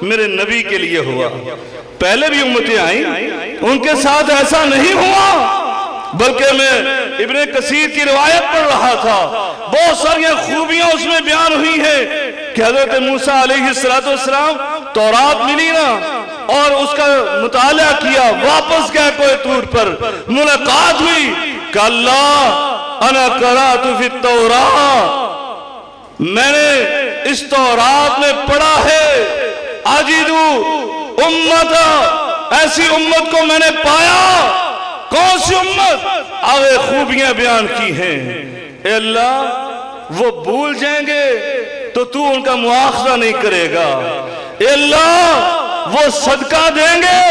میرے نبی کے لیے ہوا۔ پہلے بھی امتیں آئیں، ان کے ساتھ ایسا نہیں ہوا، بلکہ میں ابن کثیر کی روایت پڑھ رہا تھا، بہت ساری خوبیاں اس میں بیان ہوئی ہیں کہ حضرت موسیٰ علیہ السلام تورات ملی نا، اور اس کا مطالعہ کیا، واپس گئے کوہ طور پر، ملاقات ہوئی کہ اللہ انا قرأت فی التوراۃ، میں نے اس تورات میں پڑھا ہے اجدو امت، ایسی امت کو میں نے پایا۔ کون سی امت؟ آگے خوبیاں بیان کی ہیں۔ اے اللہ وہ بھول جائیں گے تو تو ان کا مواخذہ نہیں کرے گا۔ اے اللہ وہ صدقہ دیں گے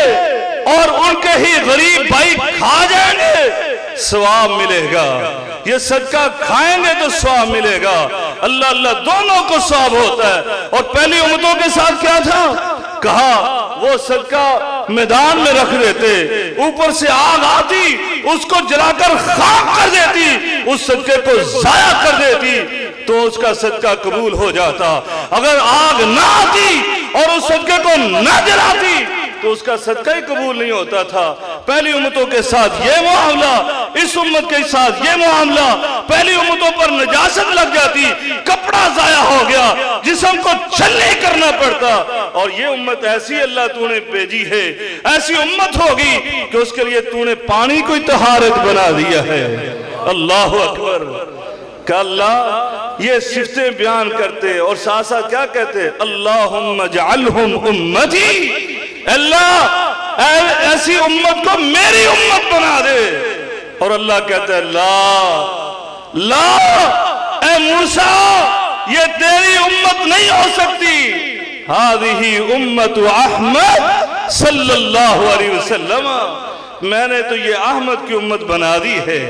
اور ان کے ہی غریب بھائی کھا جائیں گے، ثواب ملے گا۔ یہ صدقہ کھائیں گے تو ثواب ملے گا۔ اللہ اللہ دونوں کو ثواب ہوتا ہے۔ اور پہلی امتوں کے ساتھ کیا تھا؟ کہا وہ صدقہ میدان میں رکھ دیتے، اوپر سے آگ آتی اس کو جلا کر خاک کر دیتی، اس صدقے کو ضائع کر دیتی تو اس کا صدقہ قبول ہو جاتا۔ اگر آگ نہ آتی اور اس صدقے کو نہ جلاتی تو اس کا صدقہ ہی قبول نہیں ہوتا تھا۔ پہلی امتوں کے ساتھ یہ معاملہ، اس امت کے ساتھ یہ معاملہ۔ پہلی امتوں پر نجاست لگ جاتی، کپڑا ضائع ہو گیا، جسم کو چھلنی کرنا پڑتا۔ اور یہ امت ایسی اللہ تو نے بھیجی ہے، ایسی امت ہوگی کہ اس کے لیے تو نے پانی کو طہارت بنا دیا ہے۔ اللہ اکبر۔ کہ اللہ یہ صفتیں بیان کرتے اور ساتھ ساتھ کیا کہتے؟ اللہم اجعلہم امتی، اللہ ایسی امت کو میری امت بنا دے۔ اور اللہ کہتا ہے لا اے موسیٰ یہ تیری امت نہیں ہو سکتی، ہذہ امت احمد صلی اللہ علیہ وسلم، میں نے تو یہ احمد کی امت بنا دی ہے،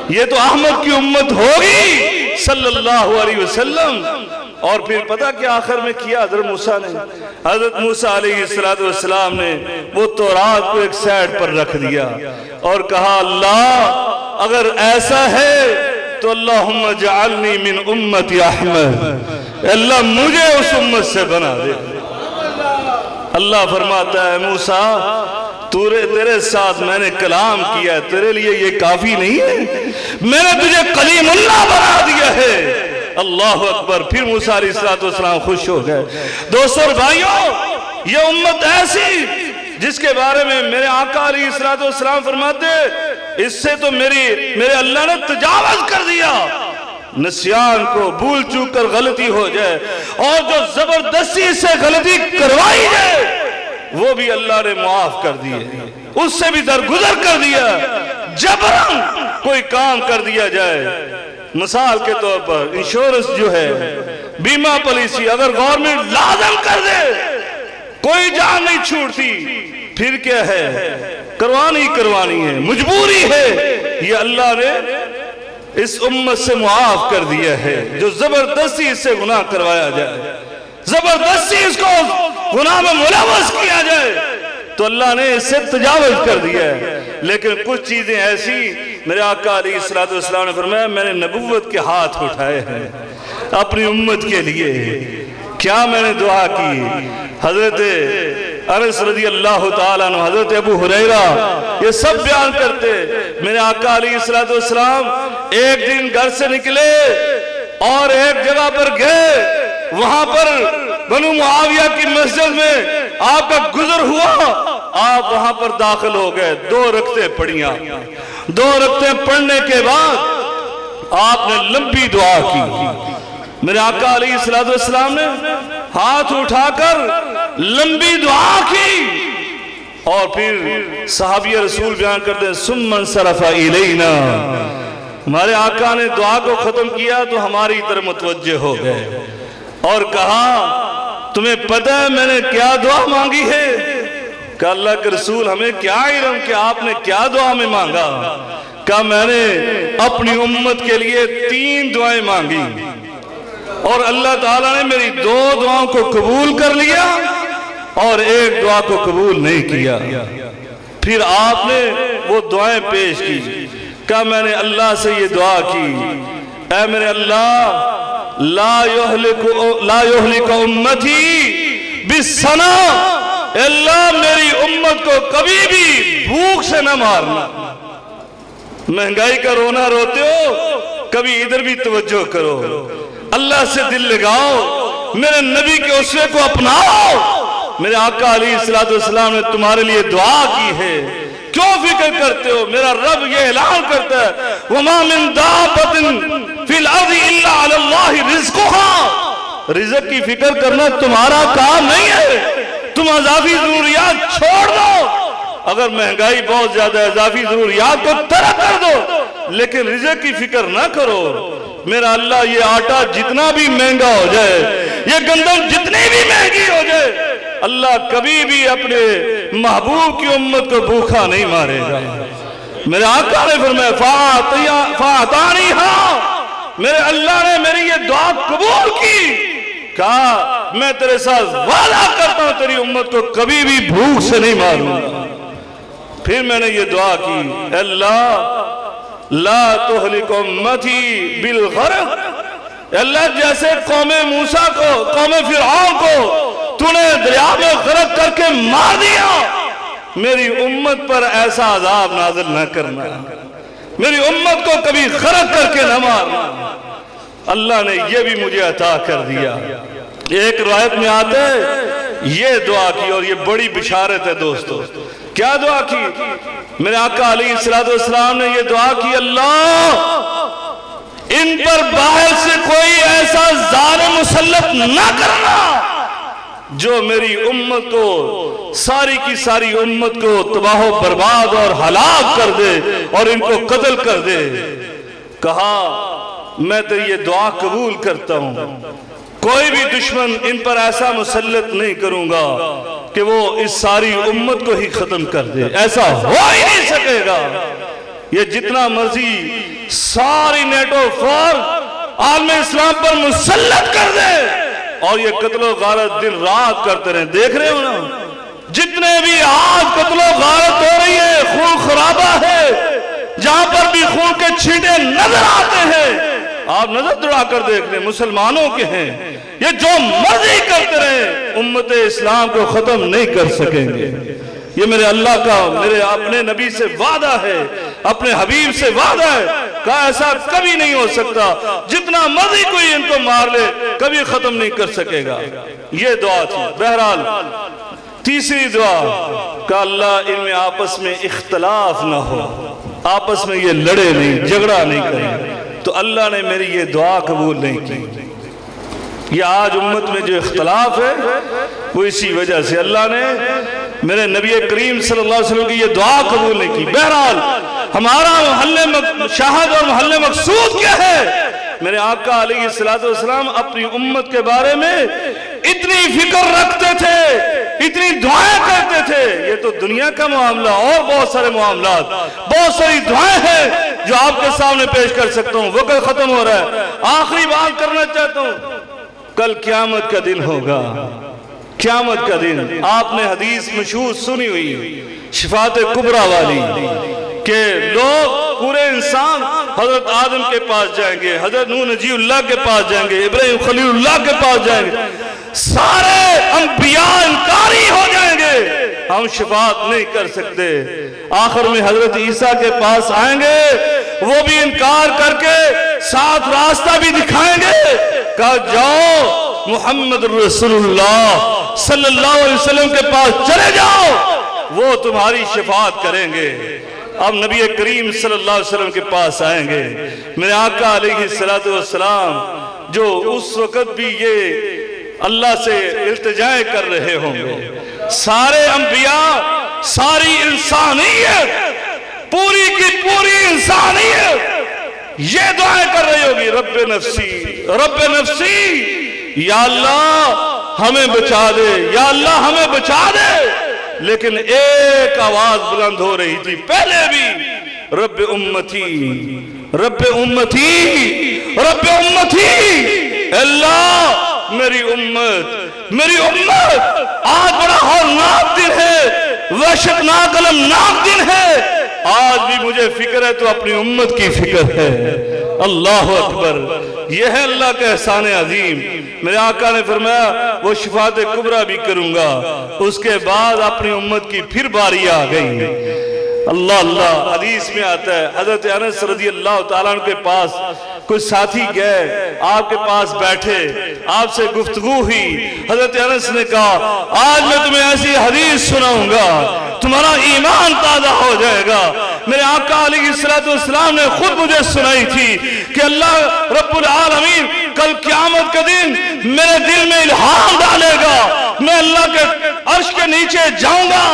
یہ تو احمد کی امت ہوگی صلی اللہ علیہ وسلم۔ اور پھر پتہ کیا آخر میں کیا حضرت موسیٰ نے؟ حضرت موسیٰ علیہ السلام نے وہ تورات کو ایک سائیڈ پر رکھ دیا اور کہا اللہ اگر ایسا ہے تو اللہم اجعلنی من امت احمد، اللہ مجھے اس امت سے بنا دے۔ اللہ فرماتا ہے موسیٰ تیرے ساتھ میں نے کلام کیا، تیرے لیے یہ کافی نہیں ہے؟ میں نے تجھے کلیم اللہ بنا دیا ہے۔ اللہ اکبر۔ پھر موسیٰ علیہ السلام خوش ہو گئے۔ دوستو اور بھائیوں، یہ امت ایسی جس کے بارے میں میرے آقا علیہ السلام فرماتے اس سے تو میرے اللہ نے تجاوز کر دیا۔ نسیان کو بھول چوک کر غلطی ہو جائے اور جو زبردستی سے غلطی کروائی جائے وہ بھی اللہ نے معاف کر دیے، اس سے بھی درگزر کر دیا۔ جبراً کوئی کام کر دیا جائے، مثال کے طور پر انشورنس جو ہے، بیمہ پالیسی اگر گورنمنٹ لازم کر دے کوئی جان نہیں چھوٹتی، پھر کیا ہے؟ کروانی ہے، مجبوری ہے۔ یہ اللہ نے اس امت سے معاف کر دیا ہے جو زبردستی اس سے گناہ کروایا جائے، زبردستی اس کو گناہ میں ملوث کیا جائے تو اللہ نے اس سے تجاوز کر دیا ہے۔ لیکن کچھ چیزیں ایسی میرے آقا علیہ السلام نے فرمایا میں نے نبوت کے ہاتھ اٹھائے ہیں اپنی امت کے لیے۔ کیا میں نے دعا کی؟ حضرت انس رضی اللہ تعالیٰ عنہ، حضرت ابو ہریرہ، یہ سب بیان کرتے میرے آقا علیہ السلام ایک دن گھر سے نکلے اور ایک جگہ پر گئے، وہاں پر بنو معاویہ کی مسجد میں آپ کا گزر ہوا، آپ وہاں پر داخل ہو گئے، 2 رکعتیں پڑھیاں۔ 2 رکعتیں پڑھنے کے بعد آپ نے لمبی دعا کی۔ میرے آقا علیہ السلام نے ہاتھ اٹھا کر لمبی دعا کی اور پھر صحابی رسول بیان کرتے ہیں ثم انصرف الینا، ہمارے آقا نے دعا کو ختم کیا تو ہماری طرف متوجہ ہو گئے اور کہا تمہیں پتہ ہے میں نے کیا دعا مانگی ہے؟ کہ اللہ کے رسول ہمیں کیا علم کہ آپ نے کیا دعا میں مانگا؟ کہ میں نے اپنی امت کے لیے 3 دعائیں مانگی اور اللہ تعالیٰ نے میری 2 دعاؤں کو قبول کر لیا اور 1 دعا کو قبول نہیں کیا۔ پھر آپ نے وہ دعائیں پیش کی کہ میں نے اللہ سے یہ دعا کی، اے میرے اللہ لا یہلک امتی بالسنا، اللہ میری امت کو کبھی بھی بھوک سے نہ مارنا۔ مہنگائی کا رونا روتے ہو، کبھی ادھر بھی توجہ کرو، اللہ سے دل لگاؤ، میرے نبی کے اسوے کو اپناؤ۔ میرے آقا علیہ السلام نے تمہارے لیے دعا کی ہے، کیوں فکر کرتے ہو؟ میرا رب یہ اعلان کرتا ہے وَمَا مِن دَابَّةٍ فِي الْأَرْضِ إِلَّا عَلَى اللَّهِ رِزْقُهَا، رزق کی فکر کرنا تمہارا کام نہیں ہے، تم اضافی ضروریات چھوڑ دو، اگر مہنگائی بہت زیادہ ہے اضافی ضروریات کو ترک کر دو، لیکن رزق کی فکر نہ کرو۔ میرا اللہ یہ آٹا جتنا بھی مہنگا ہو جائے، یہ گندم جتنی بھی مہنگی ہو جائے، اللہ کبھی بھی اپنے محبوب کی امت کو بھوکا نہیں مارے گا۔ میرے آقا نے فرمایا فَأَعْطَانِي ہاں، میرے اللہ نے میری یہ دعا قبول کی، کہا میں تیرے ساتھ وعدہ کرتا ہوں تیری امت کو کبھی بھی بھوک سے نہیں ماروں گا۔ پھر میں نے یہ دعا کی، اے اللہ لا تہلک امتی بالغرق، اے اللہ جیسے قوم موسیٰ کو، قوم فرعون کو تو نے دریا میں غرق کر کے مار دیا، میری امت پر ایسا عذاب نازل نہ کرنا، میری امت کو کبھی غرق کر کے نہ مارنا۔ اللہ نے یہ بھی مجھے عطا کر دیا۔ ایک روایت میں آتا ہے یہ دعا کی، اور یہ بڑی بشارت ہے دوستو۔ کیا دعا کی؟ میرے آقا علیہ السلام نے یہ دعا کی، اللہ ان پر باہر سے کوئی ایسا ظالم مسلط نہ کرنا جو میری امت کو، ساری کی ساری امت کو تباہ و برباد اور ہلاک کر دے اور ان کو قتل کر دے۔ کہا میں تو یہ دعا قبول کرتا ہوں، کوئی بھی دشمن ان پر ایسا مسلط نہیں کروں گا کہ وہ اس ساری امت کو ہی ختم کر دے، ایسا ہو ہی نہیں سکے گا۔ یہ جتنا مرضی ساری نیٹو فور عالم اسلام پر مسلط کر دے اور یہ قتل و غارت دن رات کرتے رہے، دیکھ رہے ہو نا جتنے بھی آج قتل و غارت ہو رہی ہے، خون خرابہ ہے، جہاں پر بھی خون کے چھینٹے نظر آتے ہیں، آپ نظر دوڑا کر دیکھ لیں مسلمانوں کے ہیں، یہ جو مرضی کرتے رہے امت اسلام کو ختم نہیں کر سکیں گے۔ یہ میرے اللہ کا، میرے اپنے نبی سے وعدہ ہے، اپنے حبیب سے وعدہ ہے کہ ایسا کبھی نہیں ہو سکتا، جتنا مرضی کوئی ان کو مار لے کبھی ختم نہیں کر سکے گا۔ یہ دعا تھی۔ بہرحال تیسری دعا کہ اللہ ان میں آپس میں اختلاف نہ ہو، آپس میں یہ لڑے نہیں، جھگڑا نہیں کریں، تو اللہ نے میری یہ دعا قبول نہیں کی۔ یہ آج امت میں جو اختلاف ہے وہ اسی وجہ سے اللہ نے میرے نبی کریم صلی اللہ علیہ وسلم کی یہ دعا قبول نہیں کی۔ بہرحال ہمارا محل شاہد اور محل مقصود کیا ہے؟ میرے آقا علیہ السلام اپنی امت کے بارے میں اتنی فکر رکھتے تھے، اتنی دعائیں کرتے تھے۔ یہ تو دنیا کا معاملہ اور بہت سارے معاملات، بہت ساری دعائیں ہیں جو آپ کے سامنے پیش کر سکتا ہوں، وقت ختم ہو رہا ہے۔ آخری بات کرنا چاہتا ہوں، کل قیامت کا دن ہوگا، قیامت کا دن۔ آپ نے حدیث مشہور سنی ہوئی شفاعت کبریٰ والی کہ لوگ پورے انسان حضرت آدم کے پاس جائیں گے، حضرت نوح نجی اللہ کے پاس جائیں گے، ابراہیم خلیل اللہ کے پاس جائیں گے، سارے انبیاء انکاری ہو جائیں گے، ہم شفاعت نہیں کر سکتے۔ آخر میں حضرت عیسیٰ کے پاس آئیں گے، وہ بھی انکار کر کے ساتھ راستہ بھی دکھائیں گے، کہا جاؤ محمد رسول اللہ صلی اللہ علیہ وسلم کے پاس چلے جاؤ، وہ تمہاری شفاعت کریں گے۔ اب نبی کریم صلی اللہ علیہ وسلم کے پاس آئیں گے، میرے آقا علیہ السلام جو اس وقت بھی یہ اللہ سے التجائے کر رہے ہوں گے، سارے انبیاء، ساری انسانیت، پوری کی پوری انسانیت یہ دعائیں کر رہی ہوگی، رب نفسی رب نفسی، یا اللہ ہمیں بچا دے، یا اللہ ہمیں بچا دے۔ لیکن ایک آواز بلند ہو رہی تھی پہلے بھی، رب امتی رب امتی رب امتی، اللہ میری امت میری امت۔ آج بڑا ہولناک دن ہے، وحشتناک المناک دن ہے، آج بھی مجھے فکر ہے تو اپنی امت کی فکر ہے۔ اللہ اکبر، یہ ہے اللہ کا احسان عظیم۔ میرے آقا نے فرمایا وہ شفاعت کبریٰ بھی کروں گا، اس کے بعد اپنی امت کی پھر باری آ گئی۔ اللہ اللہ، حدیث میں آتا ہے حضرت انس رضی اللہ تعالیٰ عنہ کے پاس کچھ ساتھی گئے، آپ کے پاس بیٹھے، آپ سے گفتگو ہوئی، حضرت انس نے کہا آج میں تمہیں ایسی حدیث سناؤں گا تمہارا ایمان تازہ ہو جائے گا۔ میرے آقا علیہ السلام نے خود مجھے سنائی تھی کہ اللہ رب العالمین کل قیامت کا دن میرے دل میں الہام ڈالے گا میں اللہ کے عرش کے نیچے جاؤں گا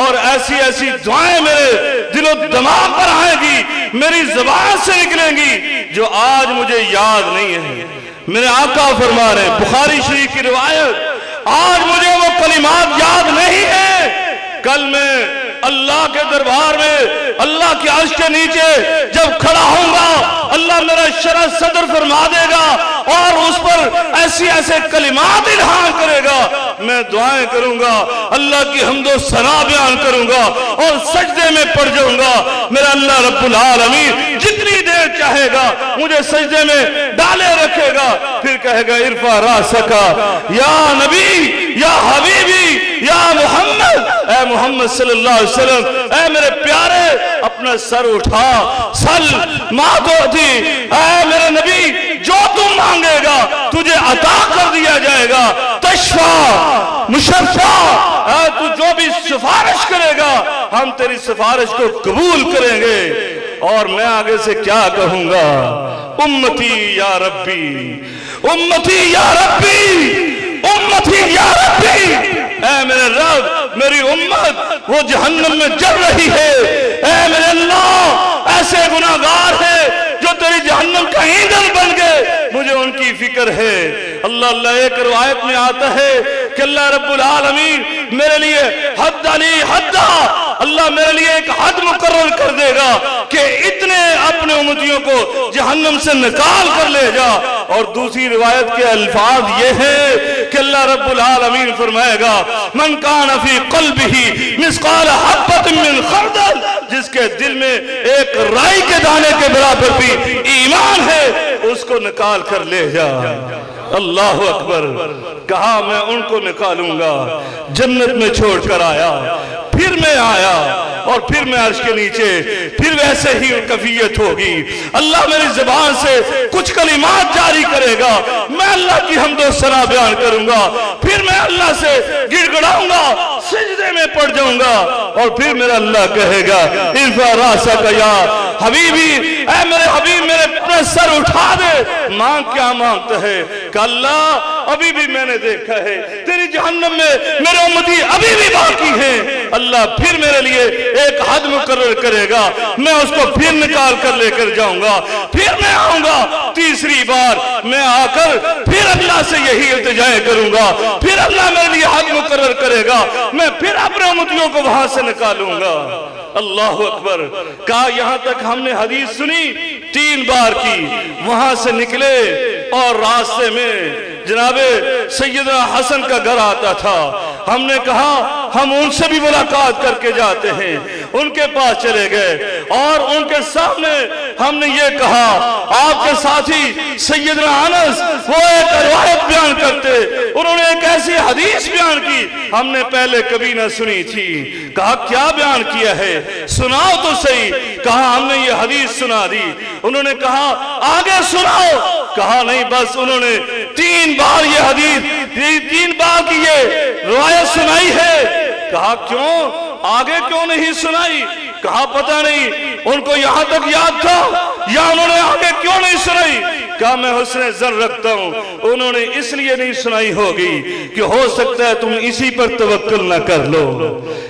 اور ایسی ایسی دعائیں میرے دل و دماغ پر آئیں گی، میری زبان سے نکلیں گی جو آج مجھے یاد نہیں ہے۔ میرے آقا فرما رہے ہیں، بخاری شریف کی روایت، آج مجھے وہ کلمات یاد نہیں ہے، کل میں اللہ کے دربار میں اللہ کے عرش کے نیچے جب کھڑا ہوں گا، اللہ میرا شرح صدر فرما دے گا اور اس پر ایسی ایسے کلمات الہام کرے گا، میں دعائیں کروں گا، اللہ کی حمد و ثنا بیان کروں گا اور سجدے میں پڑ جاؤں گا۔ میرا اللہ رب العالمین جتنی دیر چاہے گا مجھے سجدے میں ڈالے رکھے گا، پھر کہے گا ارفع راسک یا نبی یا حبیبی یا محمد، اے محمد صلی اللہ علیہ وسلم، اے میرے پیارے اپنا سر اٹھا، سل ما تعطی، اے میرے نبی جو تم مانگے گا تجھے عطا کر دیا جائے گا، تشفع مشفع، اے تو جو بھی سفارش کرے گا ہم تیری سفارش کو قبول کریں گے۔ اور میں آگے سے کیا کہوں گا؟ امتی یا ربی، امتی یا ربی، امتی یا ربی، اے میرے رب میری امت وہ جہنم میں جل رہی ہے، اے میرے اللہ ایسے گناہگار ہیں جو تیری جہنم کا ایندھن بن گئے، مجھے ان کی فکر ہے۔ اللہ ایک روایت میں آتا ہے کہ اللہ رب العالمین میرے لیے حد علی حدہ، اللہ میرے لیے ایک حد مقرر کر دے گا کہ اتنے اپنے امتیوں کو جہنم سے نکال کر لے جا۔ اور دوسری روایت کے الفاظ یہ ہے کہ اللہ رب العالمین فرمائے گا من کان فی قلبہ مثقال حبۃ من خردل، جس کے دل میں ایک رائی کے دانے کے برابر بھی ایمان ہے اس کو نکال کر لے جا۔ اللہ اکبر، کہا میں ان کو نکالوں گا، جنت میں چھوڑ کر آیا، پھر میں آیا اور پھر میں عرش کے نیچے، پھر ویسے ہی کیفیت ہوگی۔ اللہ میری زبان سے کچھ کلمات جاری کرے گا، میں اللہ کی حمد و ثنا بیان کروں گا، پھر میں اللہ سے گڑ گڑاؤں گا، سجدے میں پڑ جاؤں گا اور پھر میرا اللہ کہے گا ارفع راسک یا حبیبی، اے میرے حبیب میرے اپنا سر اٹھا دے، مانگ کیا مانگتا ہے کہ اللہ ابھی بھی میں نے دیکھا ہے تیری جہنم میں میرے امتی ابھی بھی باقی ہیں، اللہ پھر میرے لیے ایک حد مقرر کرے گا، میں اس کو پھر نکال کر لے کر جاؤں گا، پھر میں آؤں گا تیسری بار، میں آ کر پھر اللہ سے یہی التجائے کروں گا، پھر اللہ میرے لیے حد مقرر کرے گا، میں پھر اپنے امتیوں کو وہاں سے نکالوں گا۔ اللہ اکبر، کہا یہاں تک ہم نے حدیث سنی 3 بار کی، وہاں سے نکلے اور راستے میں جناب سیدنا حسن کا گھر آتا تھا، ہم نے کہا ہم ان سے بھی ملاقات کر کے جاتے ہیں، ان کے پاس چلے گئے اور ان کے سامنے ہم نے یہ کہا آپ کے ساتھی سیدنا انس وہ ایک روایت بیان کرتے، انہوں نے ایک ایسی حدیث بیان کی ہم نے پہلے کبھی نہ سنی تھی۔ کہا کیا بیان کیا ہے، سناؤ تو صحیح۔ کہا ہم نے یہ حدیث سنا دی۔ انہوں نے کہا آگے سناؤ۔ کہا نہیں بس انہوں نے 3 بار یہ حدیث 3 بار کی یہ روایت سنائی ہے۔ کہا کیوں آگے کیوں نہیں سنائی؟ کہا پتہ نہیں ان کو یہاں تک یاد تھا یا انہوں نے آگے کیوں نہیں سنائی؟ کہا میں حسن ظن رکھتا ہوں انہوں نے اس لیے نہیں سنائی ہوگی کہ ہو سکتا ہے تم اسی پر توکل نہ کر لو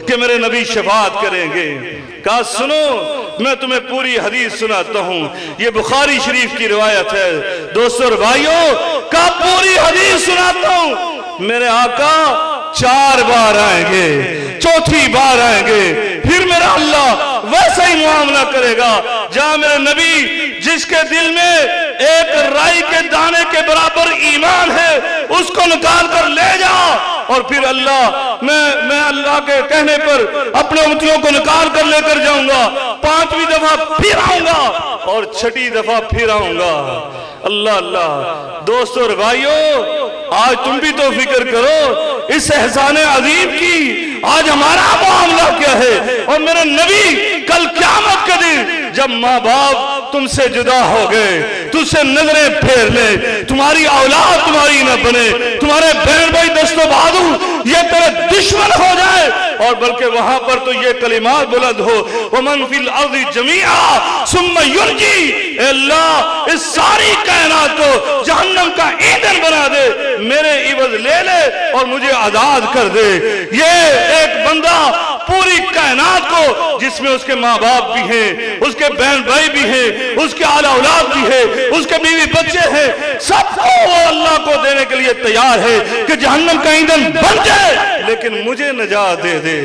کہ میرے نبی شفاعت کریں گے۔ کہا سنو میں تمہیں پوری حدیث سناتا ہوں، یہ بخاری شریف کی روایت ہے۔ دوستو اور بھائیوں، کہا پوری حدیث سناتا ہوں، میرے آقا 4 بار آئیں گے، 4تھی بار آئیں گے، پھر میرا اللہ ویسا ہی معاملہ کرے گا جہاں میرے نبی جس کے دل میں ایک رائی کے دانے کے برابر ایمان ہے اس کو نکال کر لے جا، اور پھر اللہ میں اللہ کے کہنے پر اپنے امتیوں کو نکال کر لے کر جاؤں گا، 5ویں دفعہ پھر آؤں گا اور 6ٹھی دفعہ پھر آؤں گا۔ اللہ اللہ، دوستو اور بھائیوں، آج تم بھی تو فکر کرو اس احسان عظیم کی، آج ہمارا معاملہ کیا ہے؟ اور میرے نبی کل قیامت کے دن جب ماں باپ تم سے جدا ہو گئے، تم سے نظریں پھیر لے، تمہاری اولاد تمہاری نہ بنے، تمہارے بہن بھائی دست و بہادر یہ تیرے دشمن ہو جائے، اور بلکہ وہاں پر تو یہ کلمات بلند ہو وَمَنْ فِي الْأَرْضِ جَمِيعًا ثُمَّ يُنْجِي، اے اللہ اس ساری کائنات کو جہنم کا ایندھن بنا دے، میرے عوض لے لے اور مجھے آزاد کر دے۔ یہ ایک بندہ پوری کائنات کو، جس میں اس کے ماں باپ بھی ہیں، اس کے بہن بھائی بھی ہیں، اس کے اعلیٰ اولاد بھی ہیں، اس کے بیوی بچے ہیں، سب کو وہ اللہ کو دینے کے لیے تیار ہے کہ جہنم کا ایندھن بن جائے لیکن مجھے نجات دے دے۔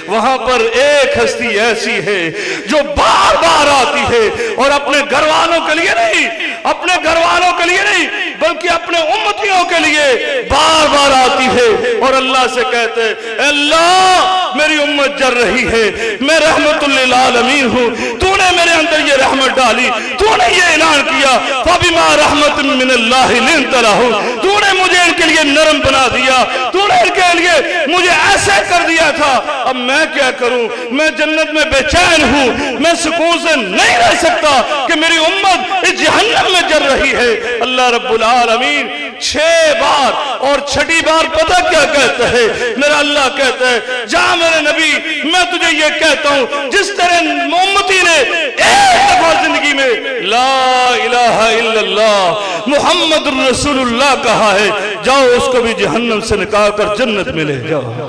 وہاں پر ایک ہستی ایسی ہے جو بار بار آتی ہے اور اپنے گھر والوں کے لیے نہیں، اپنے گھر والوں کے لیے نہیں بلکہ اپنے امتیوں کے لیے بار بار آتی ہے اور اللہ سے کہتے ہیں اے اللہ میری امت جر رہی ہے، میں رحمت للعالمین ہوں، تو نے میرے اندر یہ رحمت ڈالی، تو نے یہ اعلان کیا فَبِمَا رَحْمَةٍ مِّنَ اللَّهِ لِنْتَ لَهُمْ، تو نے مجھے ان کے لیے نرم بنا دیا، تو نے ان کے لیے مجھے ایسے کر دیا تھا، اب میں کیا کروں؟ میں جنت میں بے چین ہوں، میں سکون سے نہیں رہ سکتا کہ میری امت اس جہنم میں جر رہی ہے۔ اللہ رب العالمین 6 بار اور 6ٹھی بار پتہ کیا کہتا ہے؟ میرا اللہ کہتا ہے جا میرے نبی میں تجھے یہ کہتا ہوں جس طرح امتی نے ایک دفعہ زندگی میں لا الہ الا اللہ محمد الرسول اللہ کہا ہے، جاؤ اس کو بھی جہنم سے نکال کر جنت میں لے جاؤ۔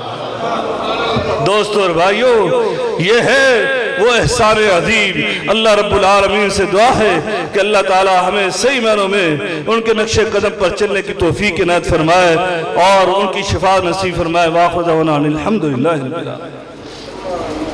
دوستو اور بھائیو، یہ ہے وہ احسان عظیم۔ اللہ رب العالمین سے دعا ہے کہ اللہ تعالی ہمیں صحیح معنوں میں ان کے نقش قدم پر چلنے کی توفیق عنایت فرمائے اور ان کی شفاعت نصیب فرمائے۔ وآخر دعوانا الحمدللہ رب العالمین۔